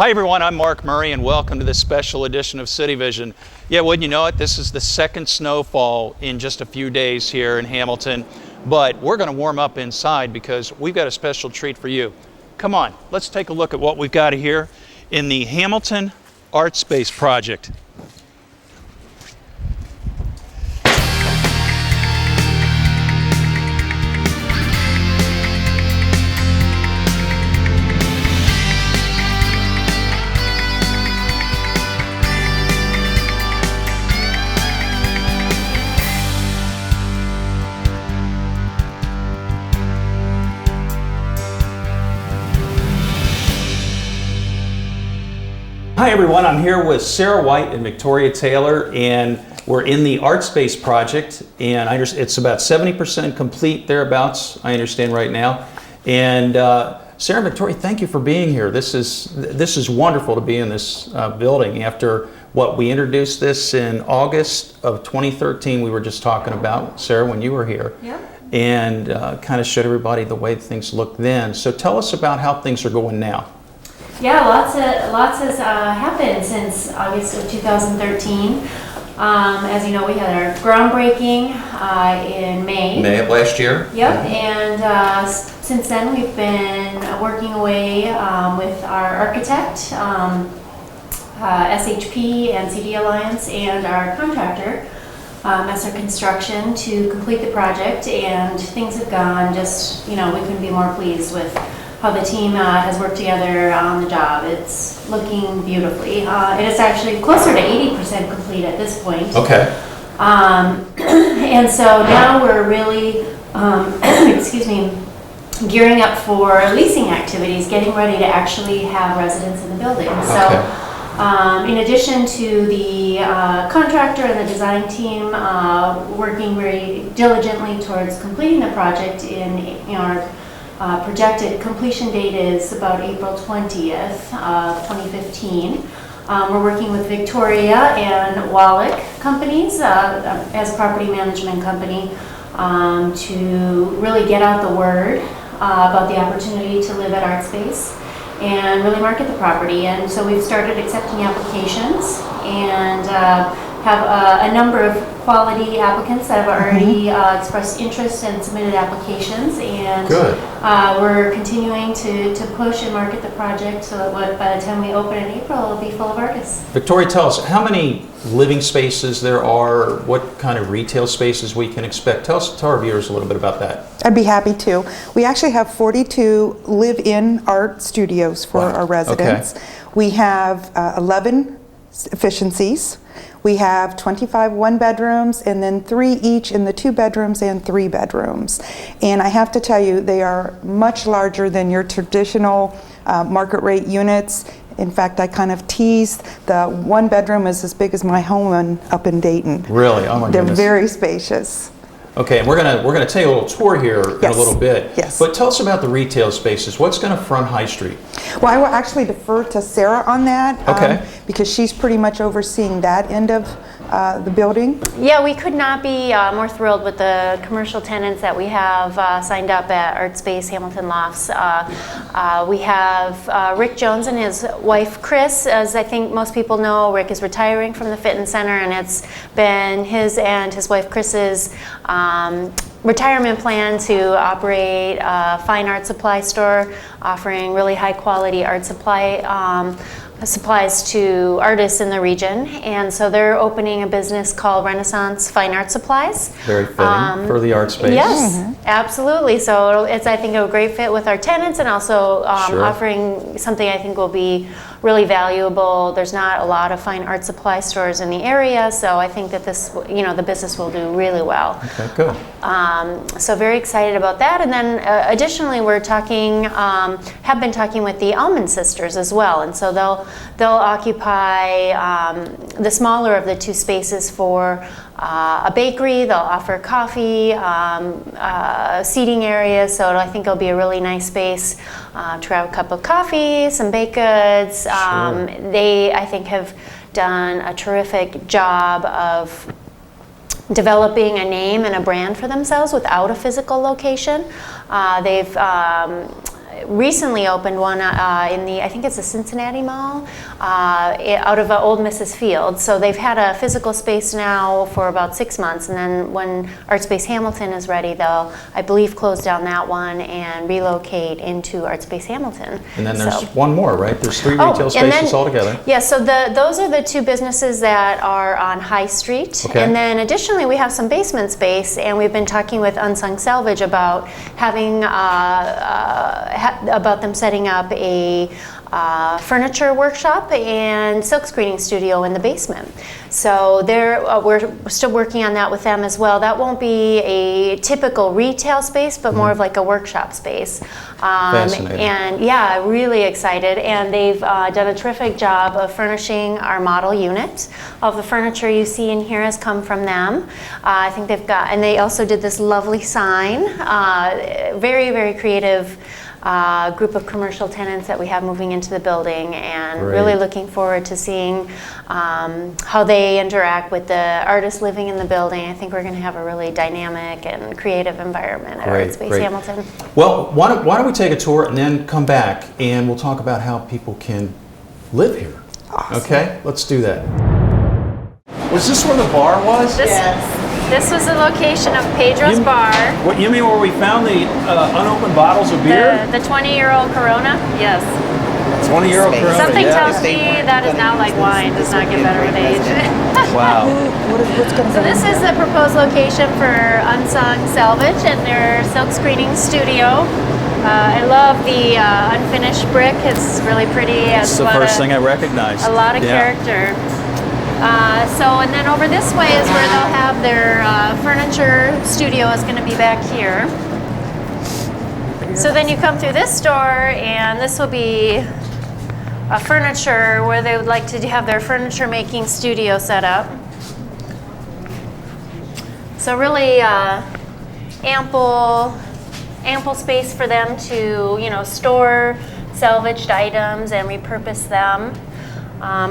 Hi everyone, I'm Mark Murray and welcome to this special edition of CityVision. Yeah, wouldn't you know it, this is the second snowfall in just a few days here in Hamilton, but we're going to warm up inside because we've got a special treat for you. Come on, let's take a look at what we've got here in the Hamilton Artspace Project. Hi everyone, I'm here with Sarah White and Victoria Taylor, and we're in the Artspace Project, and it's about 70% complete, thereabouts, I understand right now. And Sarah and Victoria, thank you for being here. This is wonderful to be in this building. After what we introduced this in August of 2013, we were just talking about, Sarah, when you were here. Yeah. And kind of showed everybody the way things looked then. So tell us about how things are going now. Yeah, lots has happened since August of 2013. As you know, we had our groundbreaking in May. May of last year? Yep, and since then we've been working away with our architect, SHP and CD Alliance, and our contractor, Messer Construction, to complete the project, and things have gone just, we couldn't be more pleased with how the team has worked together on the job. It's looking beautifully. It is actually closer to 80% complete at this point. Okay. And so now we're really, excuse me, gearing up for leasing activities, getting ready to actually have residents in the building. So, in addition to the contractor and the design team working very diligently towards completing the project in our projected completion date is about April 20th of 2015. We're working with Victoria and Wallach companies as property management company to really get out the word about the opportunity to live at Artspace and really market the property. And so we've started accepting applications and have a number of quality applicants that have already expressed interest and submitted applications, and we're continuing to push and market the project so that by the time we open in April, it'll be full of artists. Victoria, tell us how many living spaces there are, what kind of retail spaces we can expect. Tell our viewers a little bit about that. I'd be happy to. We actually have 42 live-in art studios for our residents. Okay. We have 11 efficiencies. We have 25 one-bedrooms and then 3 each in the 2-bedrooms and 3-bedrooms. And I have to tell you, they are much larger than your traditional market rate units. In fact, I kind of teased the 1-bedroom is as big as my home up in Dayton. Really? Oh my goodness. They're very spacious. Okay, and we're gonna take a little tour here in a little bit. Yes. But tell us about the retail spaces. What's going to front High Street? Well, I will actually defer to Sarah on that because she's pretty much overseeing that end of the building. Yeah, we could not be more thrilled with the commercial tenants that we have signed up at Artspace Hamilton Lofts. We have Rick Jones and his wife Chris. As I think most people know, Rick is retiring from the fitness center, and it's been his and his wife Chris's retirement plan to operate a fine art supply store offering really high quality art supplies to artists in the region, and so they're opening a business called Renaissance Fine Art Supplies. Very fitting for the art space. Yes, absolutely. So it's, I think, a great fit with our tenants, and also offering something I think will be really valuable. There's not a lot of fine art supply stores in the area, so I think that this, the business will do really well. Okay, good. So very excited about that. And then additionally, we're talking, have been talking with the Almond Sisters as well, and so they'll occupy the smaller of the 2 spaces for a bakery. They'll offer coffee, seating areas, so I think it'll be a really nice space to grab a cup of coffee, some baked goods. They, I think, have done a terrific job of developing a name and a brand for themselves without a physical location. They've recently opened one in the, I think it's the Cincinnati Mall, out of old Mrs. Field. So they've had a physical space now for about 6 months, and then when Artspace Hamilton is ready, they'll, I believe, close down that one and relocate into Artspace Hamilton. And then there's one more, right? There's 3 retail spaces altogether. Yeah, so those are the 2 businesses that are on High Street. Okay. And then additionally, we have some basement space, and we've been talking with Unsung Salvage about having about them setting up a furniture workshop and silk screening studio in the basement. So we're still working on that with them as well. That won't be a typical retail space, but more of like a workshop space. Fascinating. And yeah, really excited. And they've done a terrific job of furnishing our model unit. All of the furniture you see in here has come from them. I think they've got, and they also did this lovely sign. Very, very creative group of commercial tenants that we have moving into the building, and really looking forward to seeing how they interact with the artists living in the building. I think we're going to have a really dynamic and creative environment at Artspace Hamilton. Well, why don't we take a tour and then come back and we'll talk about how people can live here. Awesome. Okay, let's do that. Was this where the bar was? This was the location of Pedro's Bar. What, you mean where we found the unopened bottles of beer? The 20-year-old Corona? Yes. 20-year-old Corona, Something tells me that is now like wine, does not get better with age. Wow. So this is the proposed location for Unsung Salvage and their silk screening studio. I love the unfinished brick. It's really pretty. It's the first thing I recognized. A lot of character. And then over this way is where they'll have their furniture studio is going to be back here. So then you come through this door, and this will be a furniture where they would like to have their furniture making studio set up. So really ample space for them to store salvaged items and repurpose them.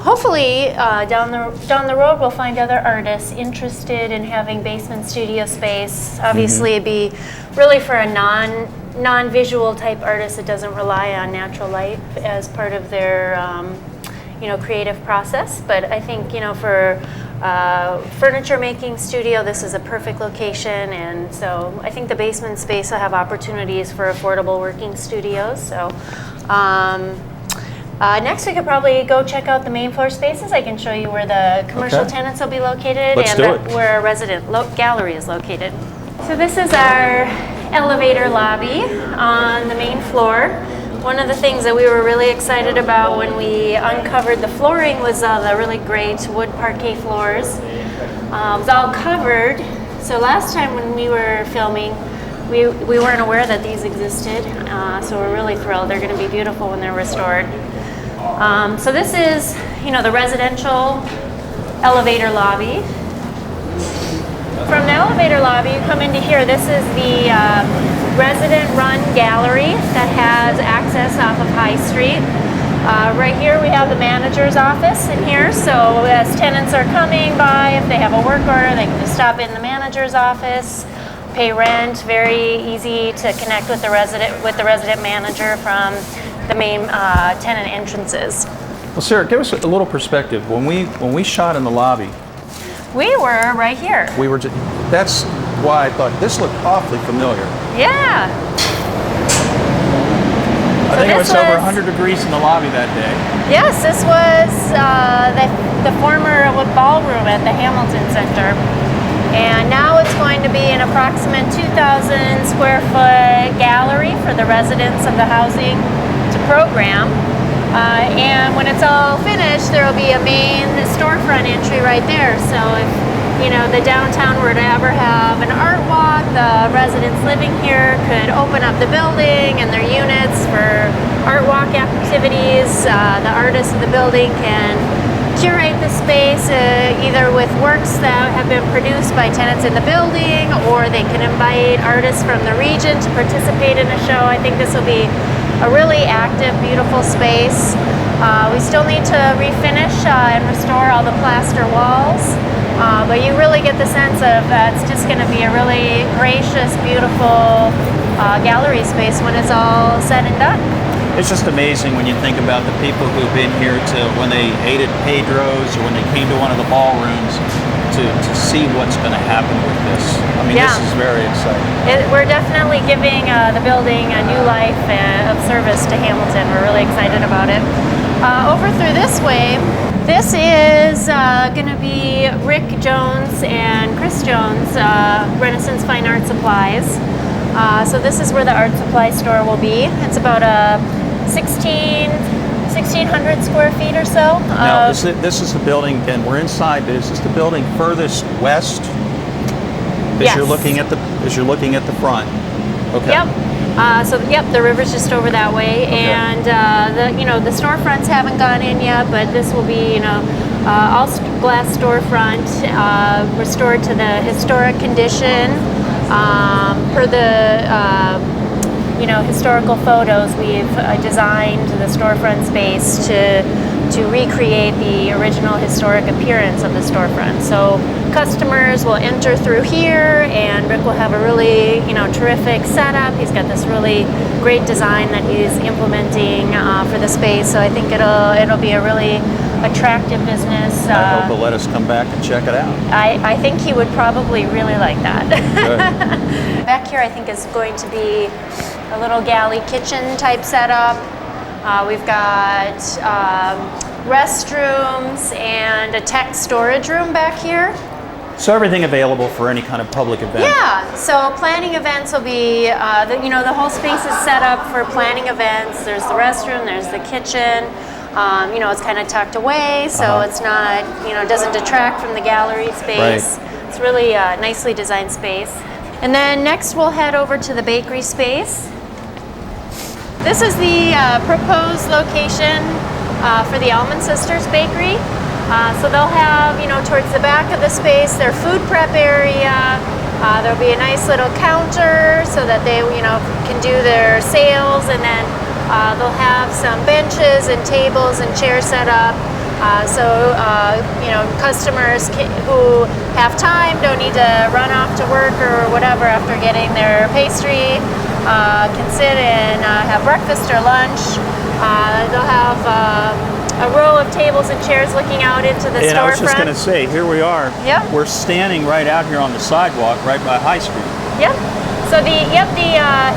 Hopefully, down the road, we'll find other artists interested in having basement studio space. Obviously, it'd be really for a non-visual type artist that doesn't rely on natural light as part of their, creative process. But I think, for furniture making studio, this is a perfect location. And so I think the basement space will have opportunities for affordable working studios. So. Next, we could probably go check out the main floor spaces. I can show you where the commercial tenants will be located where our resident gallery is located. So this is our elevator lobby on the main floor. One of the things that we were really excited about when we uncovered the flooring was the really great wood parquet floors. It was all covered. So last time when we were filming, we weren't aware that these existed. So we're really thrilled. They're going to be beautiful when they're restored. So this is, the residential elevator lobby. From the elevator lobby, you come into here. This is the resident-run gallery that has access off of High Street. Right here we have the manager's office in here. So as tenants are coming by, if they have a work order, they can just stop in the manager's office, pay rent. Very easy to connect with the resident manager from the main tenant entrances. Well, Sarah, give us a little perspective. When we shot in the lobby, we were right here. That's why I thought this looked awfully familiar. Yeah. I think it was over 100 degrees in the lobby that day. Yes, this was the former ballroom at the Hamilton Center. And now it's going to be an approximate 2,000 square foot gallery for the residents of the housing to program. And when it's all finished, there will be a main storefront entry right there. So if the downtown were to ever have an art walk, the residents living here could open up the building and their units for art walk activities. The artists of the building can curate the space either with works that have been produced by tenants in the building, or they can invite artists from the region to participate in a show. I think this will be a really active, beautiful space. We still need to refinish and restore all the plaster walls. But you really get the sense of it's just going to be a really gracious, beautiful gallery space when it's all said and done. It's just amazing when you think about the people who've been here to when they ate at Pedro's or when they came to one of the ballrooms to see what's going to happen with this. I mean, this is very exciting. We're definitely giving the building a new life of service to Hamilton. We're really excited about it. Over through this way, this is going to be Rick Jones and Chris Jones, Renaissance Fine Art Supplies. So this is where the art supply store will be. It's about a 1,600 square feet or so. Now, this is the building, and we're inside. Is this the building furthest west? As you're looking at the front. Okay. Yep. The river's just over that way, and the storefronts haven't gone in yet, but this will be all glass storefront, restored to the historic condition per the historical photos. We've designed the storefront space to recreate the original historic appearance of the storefront. So customers will enter through here, and Rick will have a really terrific setup. He's got this really great design that he's implementing for the space. So I think it'll be a really attractive business. I hope he'll let us come back and check it out. I think he would probably really like that. Good. Back here I think is going to be a little galley kitchen type setup. We've got restrooms and a tech storage room back here. So everything available for any kind of public event? Yeah, so planning events will be, the whole space is set up for planning events. There's the restroom, there's the kitchen. It's kind of tucked away, so it's not, doesn't detract from the gallery space. Right. It's really a nicely designed space. And then next we'll head over to the bakery space. This is the proposed location for the Almond Sisters Bakery. So they'll have, towards the back of the space, their food prep area. There'll be a nice little counter so that they, can do their sales, and then they'll have some benches and tables and chairs set up. Customers who have time, don't need to run off to work or whatever after getting their pastry, can sit and have breakfast or lunch. They'll have a row of tables and chairs looking out into the storefront. And I was just going to say, here we are. Yep. We're standing right out here on the sidewalk, right by High Street. Yep. So the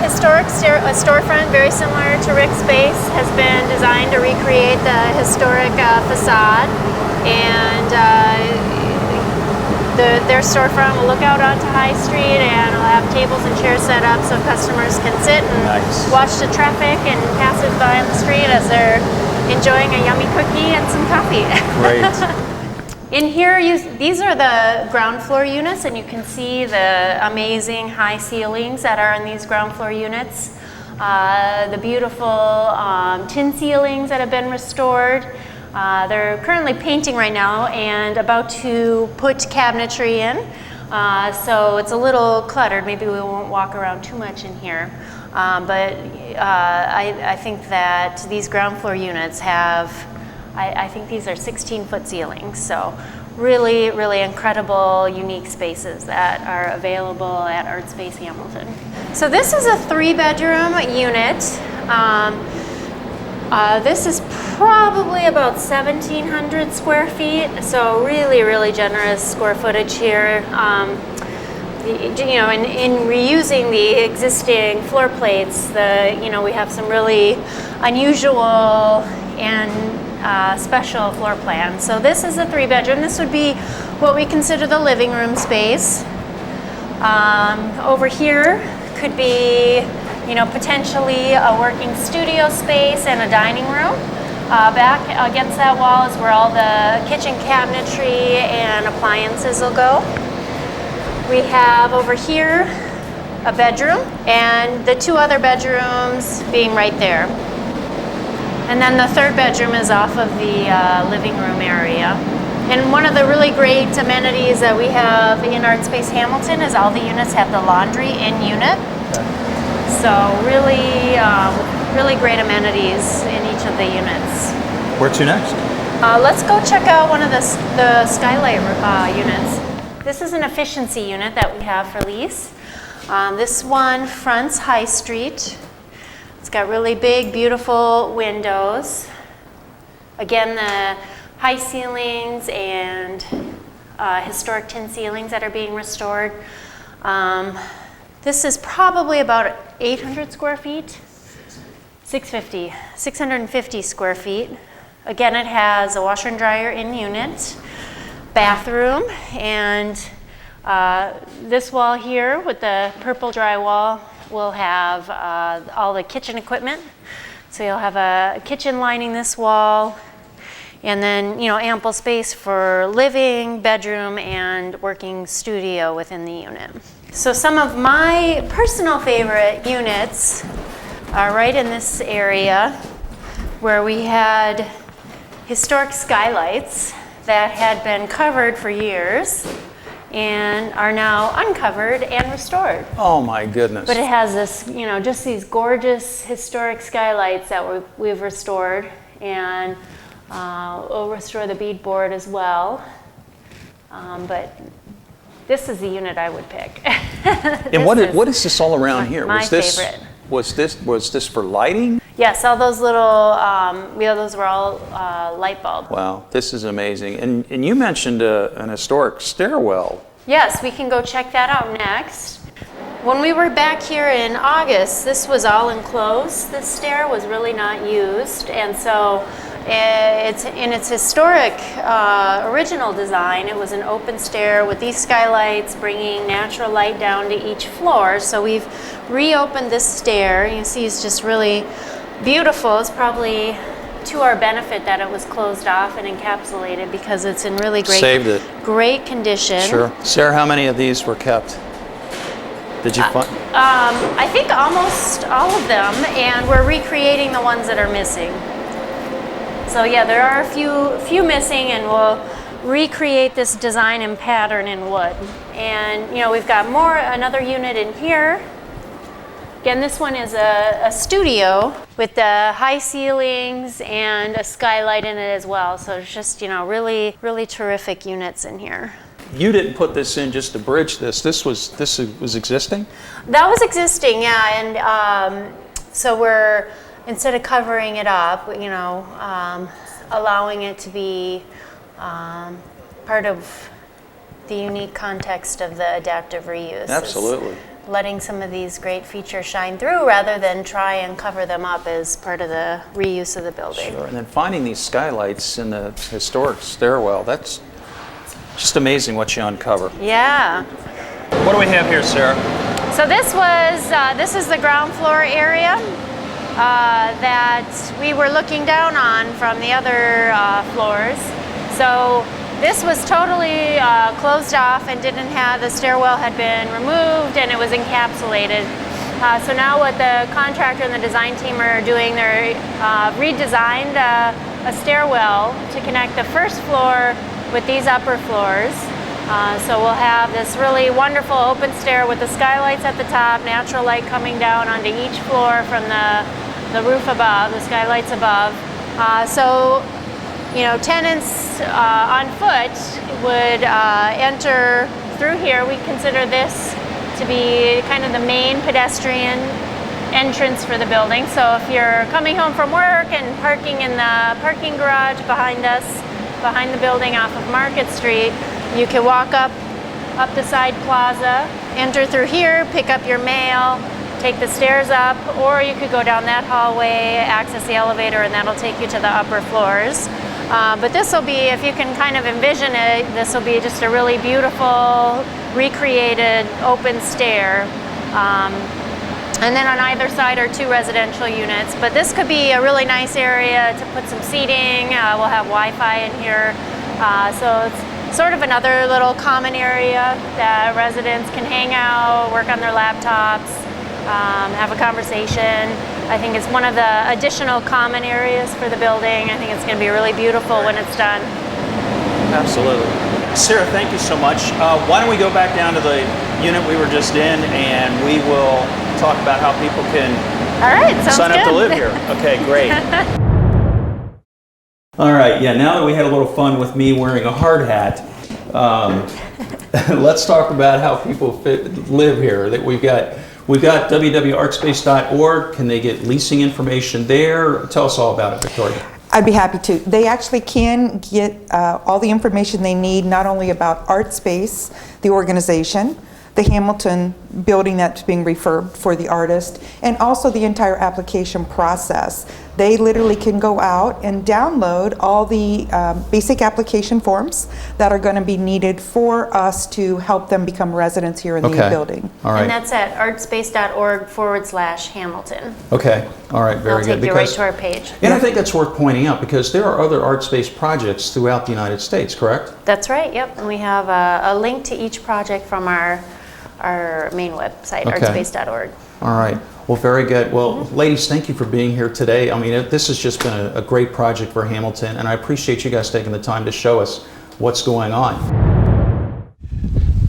historic storefront, very similar to Rick's space, has been designed to recreate the historic facade, and their storefront will look out onto High Street, and it'll have tables and chairs set up so customers can sit and watch the traffic and passers-by on the street as they're enjoying a yummy cookie and some coffee. Great. In here, these are the ground floor units, and you can see the amazing high ceilings that are in these ground floor units. The beautiful tin ceilings that have been restored. They're currently painting right now and about to put cabinetry in. So it's a little cluttered. Maybe we won't walk around too much in here. But I think that these ground floor units have, I think these are 16-foot ceilings. So really, really incredible, unique spaces that are available at Artspace Hamilton. So this is a 3-bedroom unit. This is probably about 1,700 square feet. So really, really generous square footage here. In reusing the existing floor plates, we have some really unusual and special floor plans. So this is a 3-bedroom. This would be what we consider the living room space. Over here could be, potentially a working studio space and a dining room. Back against that wall is where all the kitchen cabinetry and appliances will go. We have over here a bedroom, and the 2 other bedrooms being right there. And then the 3rd bedroom is off of the living room area. And one of the really great amenities that we have in Artspace Hamilton is all the units have the laundry in unit. So really, really great amenities in each of the units. Where to next? Let's go check out one of the skylight units. This is an efficiency unit that we have for lease. This one fronts High Street. It's got really big, beautiful windows. Again, the high ceilings and historic tin ceilings that are being restored. This is probably about 800 square feet. 650 square feet. Again, it has a washer and dryer in unit, bathroom, and this wall here with the purple drywall will have all the kitchen equipment. So you'll have a kitchen lining this wall, and then, you know, ample space for living, bedroom, and working studio within the unit. So some of my personal favorite units are right in this area where we had historic skylights that had been covered for years and are now uncovered and restored. Oh my goodness. But it has this, you know, just these gorgeous historic skylights that we've restored, and we'll restore the beadboard as well. But this is the unit I would pick. And what is this all around here? My favorite. Was this for lighting? Yes, all those little, those were all light bulb. Wow, this is amazing. And you mentioned an historic stairwell. Yes, we can go check that out next. When we were back here in August, this was all enclosed. This stair was really not used, and so it's in its historic original design. It was an open stair with these skylights bringing natural light down to each floor. So we've reopened this stair. You can see it's just really beautiful. It's probably to our benefit that it was closed off and encapsulated, because it's in really great condition. Sure. Sarah, how many of these were kept? Did you find? I think almost all of them, and we're recreating the ones that are missing. So yeah, there are a few missing, and we'll recreate this design and pattern in wood. And you know, we've got another unit in here. Again, this one is a studio with the high ceilings and a skylight in it as well. So it's just, you know, really, really terrific units in here. You didn't put this in just to bridge this. This was existing? That was existing, yeah. And so we're, instead of covering it up, you know, allowing it to be part of the unique context of the adaptive reuse. Absolutely. Letting some of these great features shine through rather than try and cover them up as part of the reuse of the building. Sure, and then finding these skylights in the historic stairwell, that's just amazing what you uncover. Yeah. What do we have here, Sarah? So this is the ground floor area that we were looking down on from the other floors. So this was totally closed off and didn't have, the stairwell had been removed and it was encapsulated. So now what the contractor and the design team are doing, they're redesigned a stairwell to connect the first floor with these upper floors. So we'll have this really wonderful open stair with the skylights at the top, natural light coming down onto each floor from the roof above, the skylights above. So, you know, tenants on foot would enter through here. We consider this to be kind of the main pedestrian entrance for the building. So if you're coming home from work and parking in the parking garage behind us, behind the building off of Market Street, you can walk up the side plaza, enter through here, pick up your mail, take the stairs up, or you could go down that hallway, access the elevator, and that'll take you to the upper floors. But this will be, if you can kind of envision it, this will be just a really beautiful, recreated open stair. And then on either side are 2 residential units. But this could be a really nice area to put some seating. We'll have Wi-Fi in here. So it's sort of another little common area that residents can hang out, work on their laptops, have a conversation. I think it's one of the additional common areas for the building. I think it's going to be really beautiful when it's done. Absolutely. Sarah, thank you so much. Why don't we go back down to the unit we were just in, and we will talk about how people can All right, sounds sign up good. to live here. Okay, great. All right, yeah, now that we had a little fun with me wearing a hard hat, let's talk about how people live here. That we've got www.artspace.org. Can they get leasing information there? Tell us all about it, Victoria. I'd be happy to. They actually can get all the information they need, not only about Artspace, the organization, the Hamilton building that's being refurbed for the artist, and also the entire application process. They literally can go out and download all the basic application forms that are going to be needed for us to help them become residents here in the building. All right. And that's at artspace.org/Hamilton. Okay. All right. Very good. I'll take you right to our page. And I think that's worth pointing out because there are other Artspace projects throughout the United States, correct? That's right, yep. And we have a link to each project from our main website, artspace.org. All right. Well, very good. Well, ladies, thank you for being here today. I mean, this has just been a great project for Hamilton, and I appreciate you guys taking the time to show us what's going on.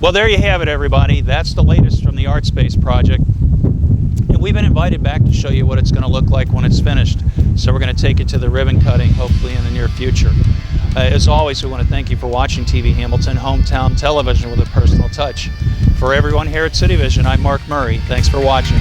Well, there you have it, everybody. That's the latest from the Artspace project. And we've been invited back to show you what it's going to look like when it's finished. So we're going to take it to the ribbon cutting, hopefully in the near future. As always, we want to thank you for watching TV Hamilton, hometown television with a personal touch. For everyone here at CityVision, I'm Mark Murray. Thanks for watching.